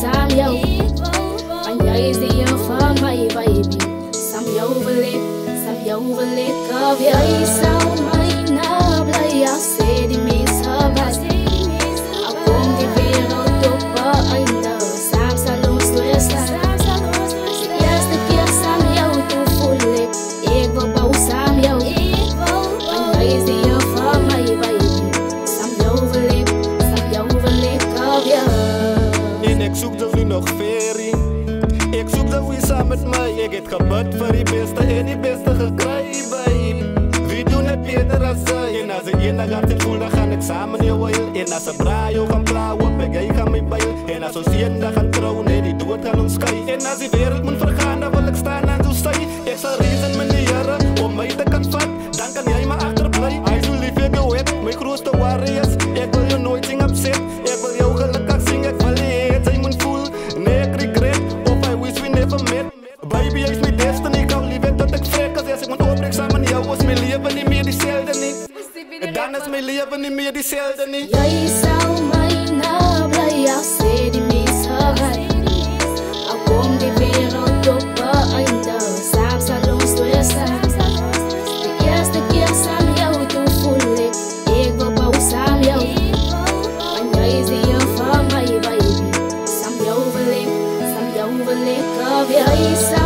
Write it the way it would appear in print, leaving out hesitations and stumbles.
saam jou. Want jy is die een van my baby. Saam jou wil ek of jy sal my na bly as sê die mense wat. Al kom die wereld op 'n einde, saam sal ons doorstaan. Die eerste keer saam jou toe voel ek wil bou saam jou. Want jy is die een van my baby. Saam jou wil ek of jy. En ek soek dus nu nog ferie. Ek soek dat wie saam met my. Ek het gebid vir die beste en die beste gekry, babe. Wie doen het beter as sy? En as ek eendag hart het voel, dan gaan ek samen jou wil. En as ek braai jou gaan blauw op, ek jy gaan my byl. En as ons eendag gaan trouw, nee, die dood gaan ons skei. En as die wereld moet vergaan, dan wil ek staan aan toe sy. Ek sal reason met die Here om my te kan vat. Dan kan jy my achterbly. Hy so lief ek jou het, my grootste warriors. Ek wil jou nooit sing upset. Ek wil jou gelukkig sing, ek wil nie het sy moet voel. Nee, ek regret, of I wish we never met. Baby, jy is my destiny, ek hou lief het dat ek vrek. As ek moet opbreek saam met jou, is my leven nie meer dieselfde nie. Dan is my leven nie meer dieselfde nie. Jy sal my na bly as sê die mense wat. Al kom die wereld op 'n einde, saam sal ons doorstaan. Die eerste keer saam jou toe voel ek wil bou saam jou. Want jy is die een van my baby. Saam jou wil ek of jy sal